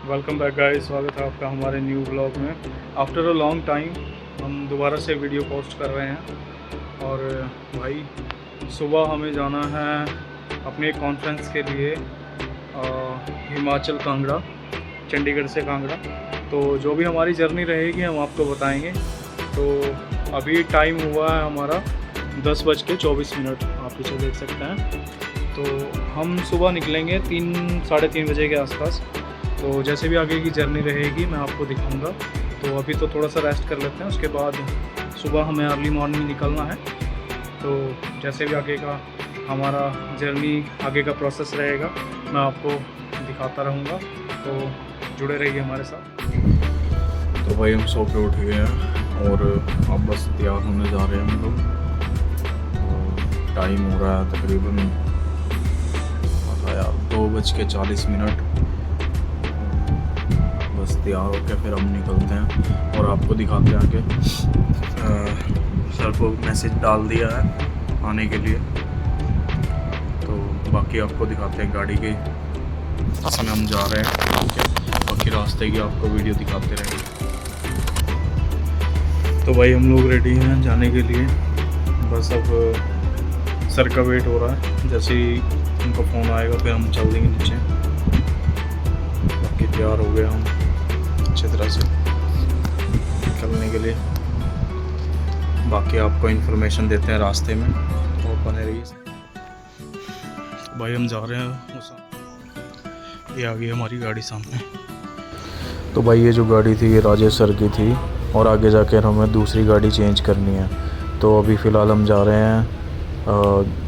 Welcome back guys, स्वागत है आपका हमारे न्यू ब्लॉग में। आफ्टर अ लॉन्ग टाइम हम दोबारा से वीडियो पोस्ट कर रहे हैं। और भाई सुबह हमें जाना है अपने कॉन्फ्रेंस के लिए हिमाचल कांगड़ा, चंडीगढ़ से कांगड़ा। तो जो भी हमारी जर्नी रहेगी हम आपको बताएंगे। तो अभी टाइम हुआ है हमारा 10:24, आप पीछे देख सकते हैं। तो हम सुबह निकलेंगे 3-3:30 बजे के आसपास। तो जैसे भी आगे की जर्नी रहेगी मैं आपको दिखाऊंगा। तो अभी तो थोड़ा सा रेस्ट कर लेते हैं, उसके बाद सुबह हमें अर्ली मॉर्निंग निकलना है। तो जैसे भी आगे का हमारा जर्नी, आगे का प्रोसेस रहेगा मैं आपको दिखाता रहूँगा। तो जुड़े रहिए हमारे साथ। तो भाई हम सो के उठ गए हैं और अब बस तैयार होने जा रहे हैं हम लोग। टाइम हो रहा है तकरीबन यार 2:40। बस तैयार होकर फिर हम निकलते हैं और आपको दिखाते हैं आगे। सर को मैसेज डाल दिया है आने के लिए, तो बाकी आपको दिखाते हैं गाड़ी के जिसमें हम जा रहे हैं। बाकी रास्ते की आपको वीडियो दिखाते रहेंगे। तो भाई हम लोग रेडी हैं जाने के लिए। बस अब सर का वेट हो रहा है, जैसे ही उनका फ़ोन आएगा फिर हम चल देंगे नीचे। बाकी तैयार हो गए हम अच्छी तरह से निकलने के लिए। बाकी आपको इन्फॉर्मेशन देते हैं रास्ते में, तो बने रहिए। भाई हम जा रहे हैं, ये आ गई हमारी गाड़ी सामने। तो भाई ये जो गाड़ी थी ये राजेश सर की थी और आगे जाकर हमें दूसरी गाड़ी चेंज करनी है। तो अभी फ़िलहाल हम जा रहे हैं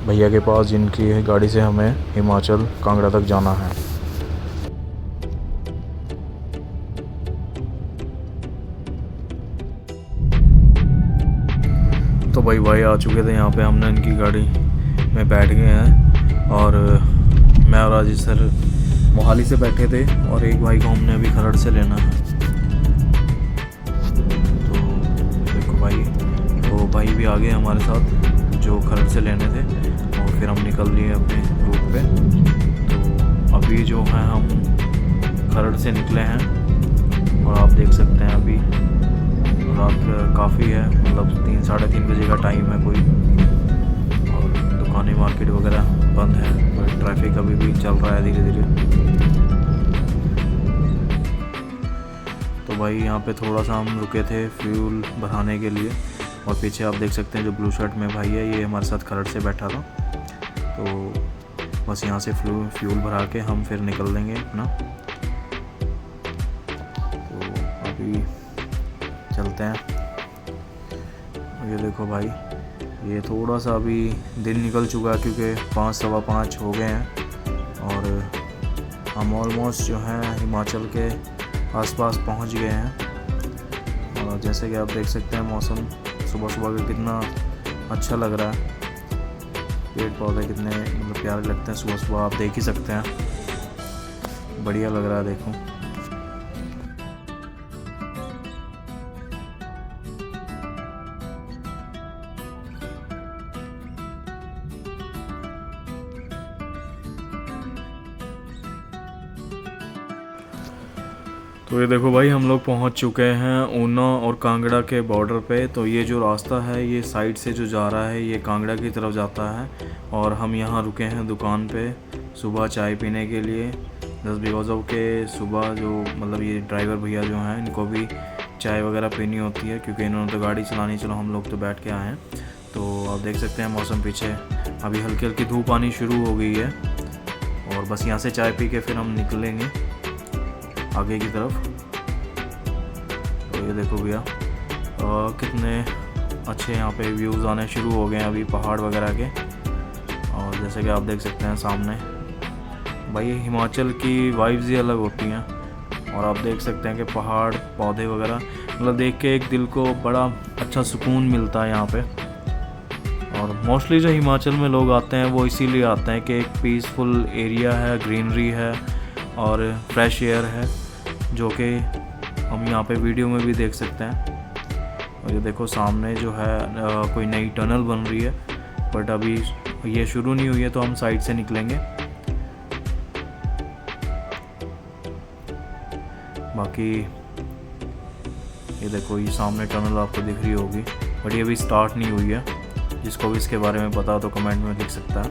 भैया के पास, जिनकी गाड़ी से हमें हिमाचल कांगड़ा तक जाना है। तो भाई आ चुके थे यहाँ पे, हमने इनकी गाड़ी में बैठ गए हैं और मैं और राजेश सर मोहाली से बैठे थे और एक भाई को हमने अभी खरड़ से लेना है। तो देखो भाई, तो भाई भी आ गए हमारे साथ जो खरड़ से लेने थे, और फिर हम निकल लिए अपने रूट पे। तो अभी जो है हम खरड़ से निकले हैं और आप देख सकते हैं अभी रात काफ़ी है, मतलब 3-3:30 बजे का टाइम है कोई, और दुकानें मार्केट वगैरह बंद है, पर ट्रैफिक अभी भी चल रहा है धीरे धीरे। तो भाई यहाँ पे थोड़ा सा हम रुके थे फ्यूल भराने के लिए, और पीछे आप देख सकते हैं जो ब्लू शर्ट में भाई है ये हमारे साथ खरड़ से बैठा था। तो बस यहाँ से फ्यूल भरा के हम फिर निकल देंगे अपना। तो अभी चलते हैं। ये देखो भाई, ये थोड़ा सा अभी दिन निकल चुका है क्योंकि 5-5:15 हो गए हैं और हम ऑलमोस्ट जो हैं हिमाचल के आसपास पहुंच गए हैं। और जैसे कि आप देख सकते हैं मौसम सुबह सुबह का कितना अच्छा लग रहा है, पेड़ पौधे कितने मतलब प्यारे लगते हैं सुबह सुबह, आप देख ही सकते हैं, बढ़िया लग रहा है देखो। तो ये देखो भाई, हम लोग पहुंच चुके हैं ऊना और कांगड़ा के बॉर्डर पे। तो ये जो रास्ता है ये साइड से जो जा रहा है ये कांगड़ा की तरफ जाता है, और हम यहाँ रुके हैं दुकान पे सुबह चाय पीने के लिए। जस्ट बिकॉज ऑफ के सुबह जो मतलब ये ड्राइवर भैया जो हैं इनको भी चाय वगैरह पीनी होती है, क्योंकि इन्होंने तो गाड़ी चलानी, चलो हम लोग तो बैठ के आए हैं। तो आप देख सकते हैं मौसम पीछे अभी हल्की हल्की धूप आनी शुरू हो गई है, और बस यहाँ से चाय पी के फिर हम निकलेंगे आगे की तरफ। तो ये देखो भैया कितने अच्छे यहाँ पे व्यूज़ आने शुरू हो गए हैं अभी पहाड़ वगैरह के। और जैसे कि आप देख सकते हैं सामने, भाई हिमाचल की वाइब्स ही अलग होती हैं, और आप देख सकते हैं कि पहाड़ पौधे वगैरह मतलब देख के एक दिल को बड़ा अच्छा सुकून मिलता है यहाँ पे। और मोस्टली जो हिमाचल में लोग आते हैं वो इसीलिए आते हैं कि एक पीसफुल एरिया है, ग्रीनरी है और फ्रेश एयर है, जो कि हम यहाँ पे वीडियो में भी देख सकते हैं। और ये देखो सामने जो है कोई नई टनल बन रही है, बट अभी ये शुरू नहीं हुई है, तो हम साइड से निकलेंगे। बाकी ये देखो, ये सामने टनल आपको दिख रही होगी, बट ये अभी स्टार्ट नहीं हुई है। जिसको भी इसके बारे में पता हो तो कमेंट में लिख सकता है।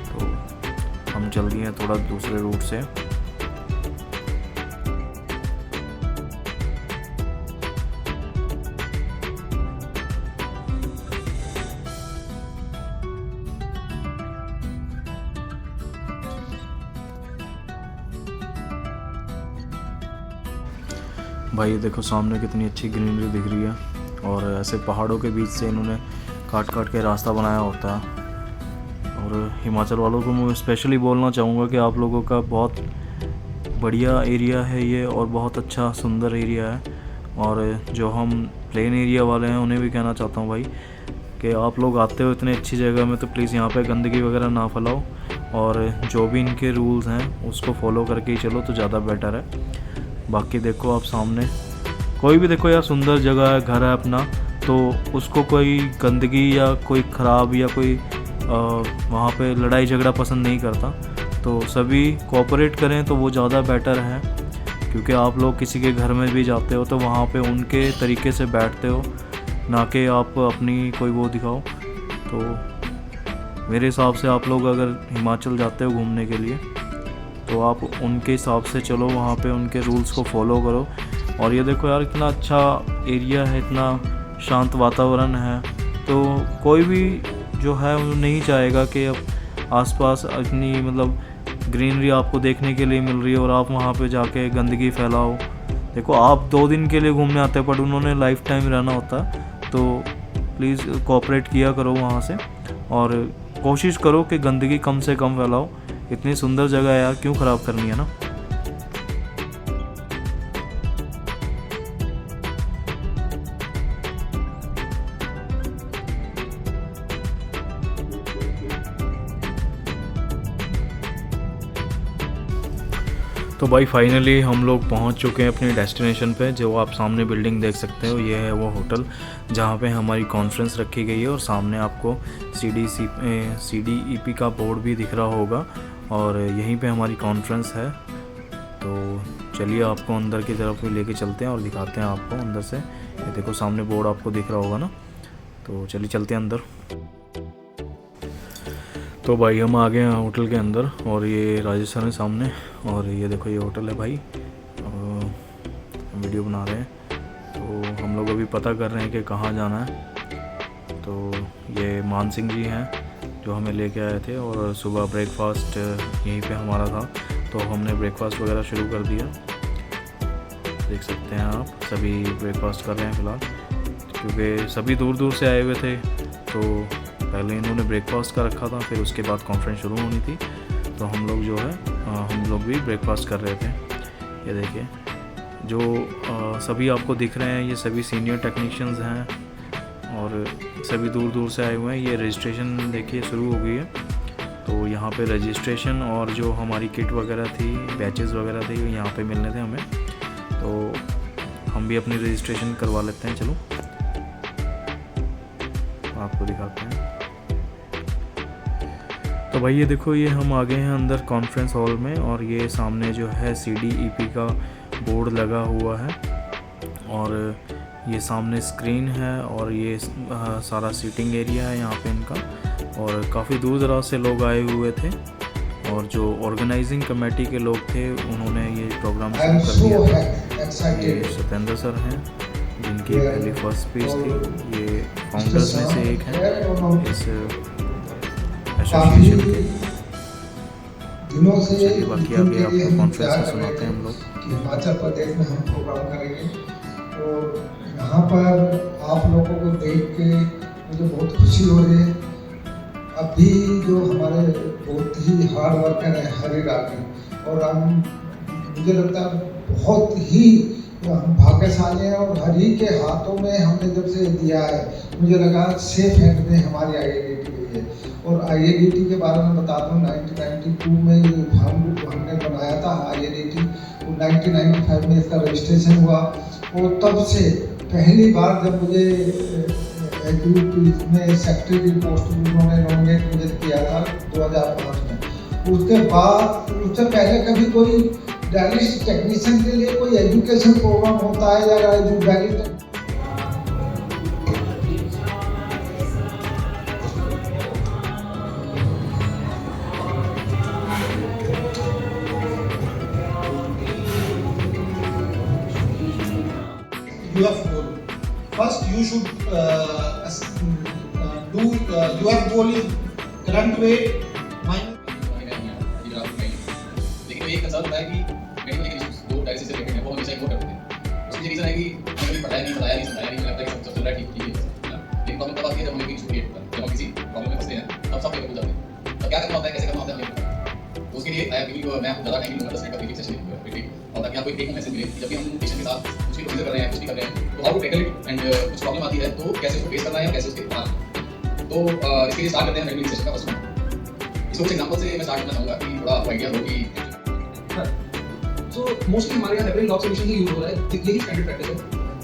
तो हम चल दिए हैं थोड़ा दूसरे रूट से। भाई देखो सामने कितनी अच्छी ग्रीनरी दिख रही है, और ऐसे पहाड़ों के बीच से इन्होंने काट काट के रास्ता बनाया होता है। और हिमाचल वालों को मैं स्पेशली बोलना चाहूँगा कि आप लोगों का बहुत बढ़िया एरिया है ये, और बहुत अच्छा सुंदर एरिया है। और जो हम प्लेन एरिया वाले हैं उन्हें भी कहना चाहता हूँ भाई कि आप लोग आते हो इतनी अच्छी जगह में, तो प्लीज़ यहाँ पे गंदगी वगैरह ना फैलाओ, और जो भी इनके रूल्स हैं उसको फॉलो करके ही चलो तो ज़्यादा बेटर है। बाकी देखो आप सामने, कोई भी देखो यार सुंदर जगह है, घर है अपना, तो उसको कोई गंदगी या कोई ख़राब या कोई वहाँ पे लड़ाई झगड़ा पसंद नहीं करता। तो सभी कोऑपरेट करें तो वो ज़्यादा बेटर है, क्योंकि आप लोग किसी के घर में भी जाते हो तो वहाँ पे उनके तरीके से बैठते हो, ना कि आप अपनी कोई वो दिखाओ। तो मेरे हिसाब से आप लोग अगर हिमाचल जाते हो घूमने के लिए तो आप उनके हिसाब से चलो, वहाँ पे उनके रूल्स को फॉलो करो। और ये देखो यार इतना अच्छा एरिया है, इतना शांत वातावरण है, तो कोई भी जो है वो नहीं चाहेगा कि अब आसपास इतनी मतलब ग्रीनरी आपको देखने के लिए मिल रही है और आप वहाँ पे जाके गंदगी फैलाओ। देखो आप 2 दिन के लिए घूमने आते हैं, बट उन्होंने लाइफ टाइम रहना होता है, तो प्लीज़ कोऑपरेट किया करो वहाँ से, और कोशिश करो कि गंदगी कम से कम फैलाओ। इतनी सुंदर जगह है यार, क्यों ख़राब करनी है ना। तो भाई फाइनली हम लोग पहुंच चुके हैं अपनी डेस्टिनेशन पे। जो आप सामने बिल्डिंग देख सकते हो, ये है वो होटल जहां पे हमारी कॉन्फ्रेंस रखी गई है, और सामने आपको CDEP का बोर्ड भी दिख रहा होगा, और यहीं पे हमारी कॉन्फ्रेंस है। तो चलिए आपको अंदर की तरफ भी लेके चलते हैं और दिखाते हैं आपको अंदर से। ये देखो सामने बोर्ड आपको दिख रहा होगा ना, तो चलिए चलते हैं अंदर। तो भाई हम आ गए हैं होटल के अंदर, और ये राजस्थान है सामने, और ये देखो ये होटल है भाई। हम वीडियो बना रहे हैं, तो हम लोग अभी पता कर रहे हैं कि कहाँ जाना है। तो ये मान सिंह जी हैं जो हमें लेके आए थे, और सुबह ब्रेकफास्ट यहीं पे हमारा था, तो हमने ब्रेकफास्ट वगैरह शुरू कर दिया। देख सकते हैं आप, सभी ब्रेकफास्ट कर रहे हैं फ़िलहाल, क्योंकि सभी दूर दूर से आए हुए थे। तो पहले इन्होंने ब्रेकफास्ट का रखा था, फिर उसके बाद कॉन्फ्रेंस शुरू होनी थी, तो हम लोग जो है हम लोग भी ब्रेकफास्ट कर रहे थे। ये देखिए जो सभी आपको दिख रहे हैं, ये सभी सीनियर टेक्नीशियंस हैं, और सभी दूर दूर से आए हुए हैं। ये रजिस्ट्रेशन देखिए शुरू हो गई है, तो यहाँ पे रजिस्ट्रेशन और जो हमारी किट वगैरह थी, बैचेस वगैरह थे, यहाँ पे मिलने थे हमें, तो हम भी अपनी रजिस्ट्रेशन करवा लेते हैं। चलो आपको दिखाते हैं। तो भाई ये देखो, ये हम आ गए हैं अंदर कॉन्फ्रेंस हॉल में, और ये सामने जो है CDEP का बोर्ड लगा हुआ है, और ये सामने स्क्रीन है, और ये सारा सीटिंग एरिया है यहाँ पे इनका। और काफ़ी दूर दराज से लोग आए हुए थे, और जो ऑर्गेनाइजिंग कमेटी के लोग थे उन्होंने ये प्रोग्राम शुरू कर दिया था। ये सत्येंद्र सर हैं जिनकी पहली फर्स्ट स्पीच थी, ये फाउंडर्स में से एक हैं इस एसोसिएशन के। दिनों से बाकी आगे आपको कॉन्फ्रेंस में सुनाते हैं हम लोग। हिमाचल प्रदेश में हम प्रोग्राम करेंगे, तो यहाँ पर आप लोगों को देख के मुझे बहुत खुशी हो रही है। अभी जो हमारे बहुत ही हार्ड वर्कर है हरी रानी, और हम मुझे लगता है बहुत ही हम भाग्यशाली हैं, और हरी के हाथों में हमने जब से दिया है, मुझे लगा सेफ हैंड में हमारी IADT गई है। और IADT के बारे में बता दूँ, 1992 में हमने बनाया था IADT, 1995 में इसका रजिस्ट्रेशन हुआ, और तब से पहली बार जब मुझे में सेक्रेटरी की पोस्ट उन्होंने नॉमिनेट मुझे किया था 2005 में। उसके बाद उससे पहले कभी कोई डायलिसिस टेक्नीशियन के लिए कोई एजुकेशन प्रोग्राम होता है या जो dialysis you have goal. First, you should do you have goal is current weight minus. लेकिन ये कंसर्न होता है कि मेडिकल इश्यूज जो डायलिसिस से रिलेटेड है वो हमेशा इग्नोर करते हैं। उसकी रीजन है कि हमें कभी पढ़ाया नहीं समझाया नहीं लगता कि सब चल रहा है ठीक है। लेकिन प्रॉब्लम तब आती है जब हमें कोई इशू क्रिएट होता है, जब हम किसी प्रॉब्लम में फंसते हैं तब सब लेवल हो जाते हैं। तब क्या करना होता है, कैसे करना होता है हमें पता है। तो उसके लिए मैं आपको ज़्यादा टाइम नहीं दूंगा, 10 मिनट का ब्रीफिंग सेशन देंगे और ताकि आपको एक टेक होम मैसेज मिले कि जब भी हम पेशेंट के साथ कुछ भी प्रोसीजर कर रहे हैं, कुछ भी कर रहे हैं तो how to tackle it and कुछ प्रॉब्लम आती है तो कैसे उसको फेस करना है और कैसे उसके पास। तो इसके लिए स्टार्ट करते हैं ब्रीफिंग सेशन का फर्स्ट वन। इसको कुछ एग्जांपल से मैं स्टार्ट करना चाहूँगा कि थोड़ा आपको आइडिया हो कि सो मोस्टली हमारे यहाँ हेपरिन लॉक सॉल्यूशन ही यूज हो रहा है, यही स्टैंडर्ड प्रैक्टिस है।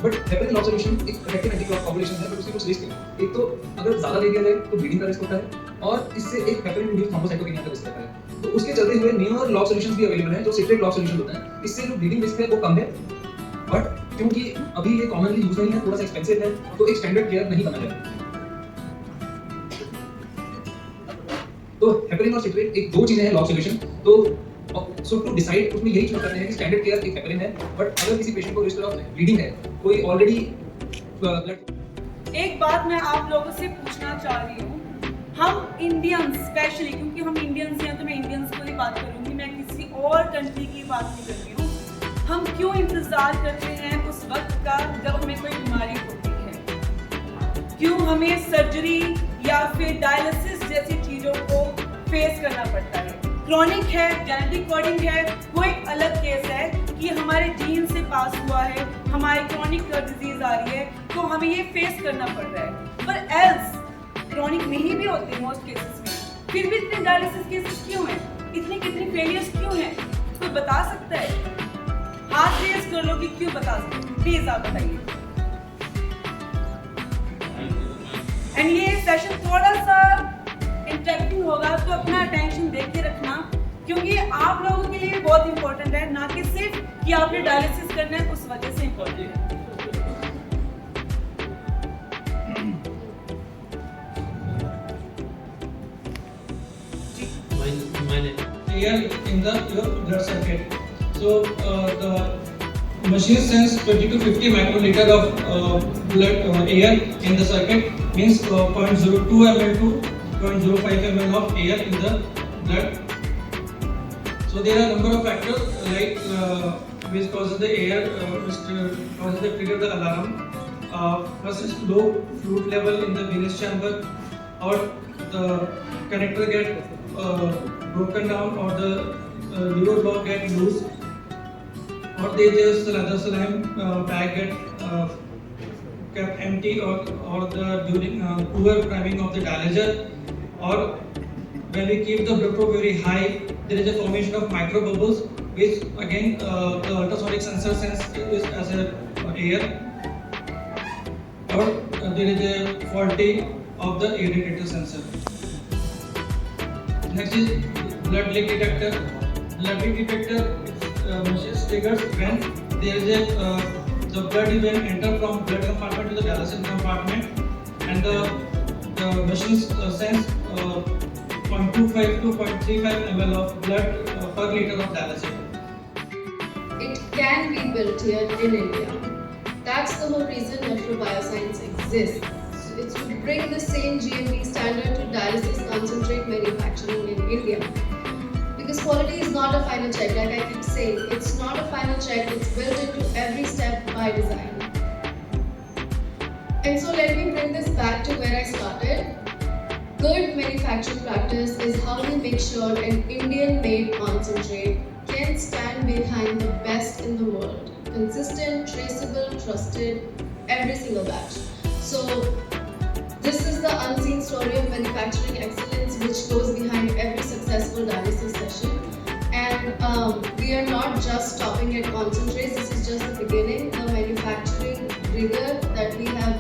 बट हेपरिन लॉक सॉल्यूशन एक इफेक्टिव एंटी क्लॉट कॉम्बिनेशन है, बट उसके कुछ रिस्क है। एक तो अगर ज़्यादा ले लिया जाए तो ब्लीडिंग का रिस्क होता है और इससे एक हेपरिन इंड्यूस्ड थ्रोम्बोसाइटोपेनिया का रिस्क रहता है। तो उसके चलते हुए नेवर लॉक सॉल्यूशंस भी अवेलेबल हैं जो सिट्रेट लॉक सॉल्यूशन होता है। इससे जो ब्लीडिंग रिस्क है वो कम है, बट क्योंकि अभी ये कॉमनली यूज नहीं है, थोड़ा सा एक्सपेंसिव है, तो एक स्टैंडर्ड केयर नहीं बना है। तो हेपरिन और सिट्रेट एक दो चीजें हैं लॉक सॉल्यूशन। तो सो टू डिसाइड उसमें यही चूज करते हैं कि स्टैंडर्ड केयर एक हेपरिन है, बट अगर किसी पेशेंट को रिस्क ऑफ ब्लीडिंग है, कोई ऑलरेडी ब्लड। एक बात मैं आप लोगों से पूछना चाह रही हूँ, हम इंडियंस स्पेशली, क्योंकि हम इंडियंस हैं तो मैं इंडियंस को ही बात करूँगी, मैं किसी और कंट्री की बात नहीं कर रही हूँ। हम क्यों इंतज़ार करते हैं उस वक्त का जब हमें कोई बीमारी होती है? क्यों हमें सर्जरी या फिर डायलिसिस जैसी चीज़ों को फेस करना पड़ता है? क्रॉनिक है, जेनेटिक कोडिंग है, वो एक अलग केस है कि हमारे जीन से पास हुआ है, हमारी क्रॉनिक डिजीज आ रही है तो हमें ये फेस करना पड़ रहा है। पर एल्स क्रॉनिक नहीं भी होते मोस्ट केसेस में, फिर भी इतने डायलिसिस केसेस क्यों हैं? इतनी कितनी फेलियर्स क्यों हैं? कोई बता सकता है? हाथ रेज कर लो कि क्यों बता सकते, प्लीज आप बताइए। एंड ये सेशन थोड़ा सा इंटरेक्टिंग होगा तो अपना अटेंशन दे के रखना, क्योंकि आप लोगों के लिए बहुत इंपॉर्टेंट है, ना कि सिर्फ कि आपने डायलिसिस करना है उस वजह से इंपॉर्टेंट है। Here in the your blood circuit. So the machine sends 20 to 50 microliter of blood air in the circuit, means 0.02 ml to 0.05 ml of air in the blood. So there are a number of factors like which causes the air, which causes the trigger the alarm. First is low fluid level in the venous chamber, or the connector get broken down, or the lever block get loose, or they just leather saline bag get kept empty, or the during poor priming of the dialyzer, or when we keep the blood flow very high, there is a formation of micro bubbles, which again the ultrasonic sensor sense is as a air, or there is a faulty of the air detector sensor. Next is blood leak detector. Blood leak detector machine triggers when there is a the blood is when enter from blood compartment to the dialysis compartment, and the machine sends 0.25 to 0.35 ml of blood per liter of dialysis. It can be built here in India. That's the whole reason Metro Bioscience exists. It's to bring the same GMP standard to dialysis concentrate manufacturing in India. Because quality is not a final check, like I keep saying. It's not a final check, it's built into every step by design. And so let me bring this back to where I started. Good manufacturing practice is how we make sure an Indian-made concentrate can stand behind the best in the world. Consistent, traceable, trusted, every single batch. So this is the unseen story of manufacturing excellence which goes behind every successful dialysis session. And we are not just stopping at concentrates, this is just the beginning. The manufacturing rigor that we have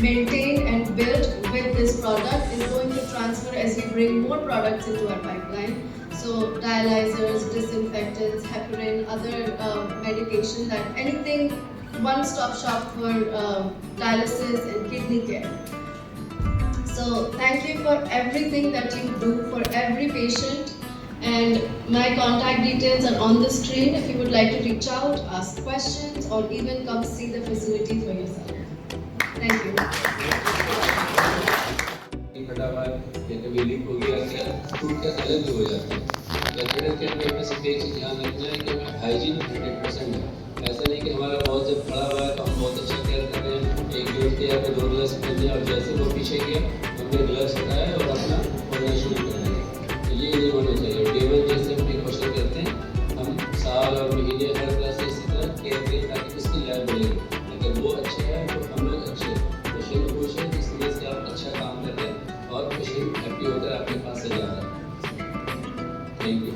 maintained and built with this product is going to transfer as we bring more products into our pipeline. So dialyzers, disinfectants, heparin, other medication, that anything, one-stop shop for dialysis and kidney care. So thank you for everything that you do for every patient. And my contact details are on the screen if you would like to reach out, ask questions, or even come see the facility for yourself. Thank you. कभी leak हो गया या टूट कर अलग भी हो जाता है। रेस्टोरेंट के अंदर में सिर्फ एक चीज़ ध्यान रखना है कि हमें हाइजीन 100% है। ऐसा नहीं कि हमारा बहुत जब खड़ा हुआ है तो हम बहुत अच्छा केयर कर रहे हैं, एक यूज किया तो 2 ग्लास पहने और जैसे वो पीछे गया हमने ग्लव्स हटाया और अपना बोलना शुरू कर दिया। तो ये नहीं होना चाहिए। टेबल जैसे हम प्रिकॉशन करते हैं, हम साल और महीने हर तरह से इसी तरह केयर करें ताकि उसकी लाइफ बढ़े। अगर वो अच्छे हैं तो हम लोग अच्छे हैं। पेशेंट खुश है जिस तरह से आप अच्छा काम कर रहे हैं और पेशेंट हैप्पी होकर आपके पास से जा रहा है। Thank you.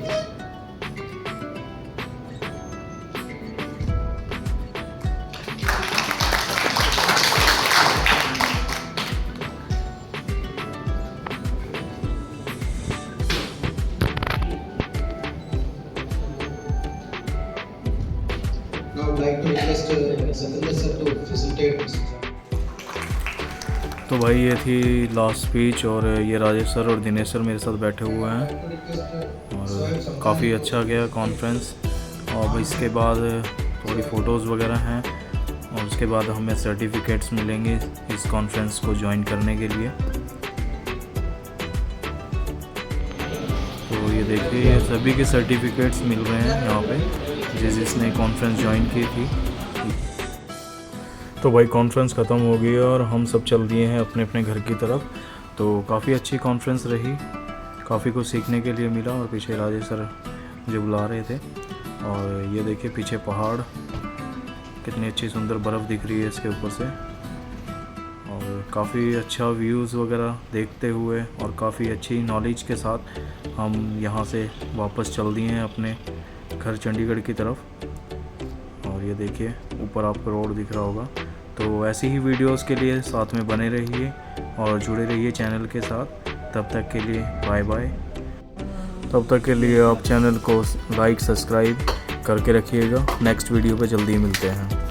Now I would like to request Satinder sir to facilitate this. तो भाई ये थी लास्ट स्पीच और ये राजेश सर और दिनेश सर मेरे साथ बैठे हुए हैं और काफ़ी अच्छा गया कॉन्फ्रेंस। और इसके बाद थोड़ी फ़ोटोज़ वगैरह हैं और उसके बाद हमें सर्टिफिकेट्स मिलेंगे इस कॉन्फ्रेंस को ज्वाइन करने के लिए। तो ये देखिए ये सभी के सर्टिफिकेट्स मिल रहे हैं यहाँ पे जिसने कॉन्फ्रेंस ज्वाइन की थी। तो भाई कॉन्फ्रेंस ख़त्म हो गई और हम सब चल दिए हैं अपने अपने घर की तरफ। तो काफ़ी अच्छी कॉन्फ्रेंस रही, काफ़ी कुछ सीखने के लिए मिला और पीछे राजेश सर मुझे बुला रहे थे। और ये देखिए पीछे पहाड़, कितनी अच्छी सुंदर बर्फ़ दिख रही है इसके ऊपर से और काफ़ी अच्छा व्यूज़ वगैरह देखते हुए और काफ़ी अच्छी नॉलेज के साथ हम यहाँ से वापस चल दिए हैं अपने घर चंडीगढ़ की तरफ। और ये देखिए ऊपर आपको रोड दिख रहा होगा। तो ऐसी ही वीडियोस के लिए साथ में बने रहिए और जुड़े रहिए चैनल के साथ। तब तक के लिए बाय बाय। तब तक के लिए आप चैनल को लाइक सब्सक्राइब करके रखिएगा। नेक्स्ट वीडियो पे जल्दी मिलते हैं।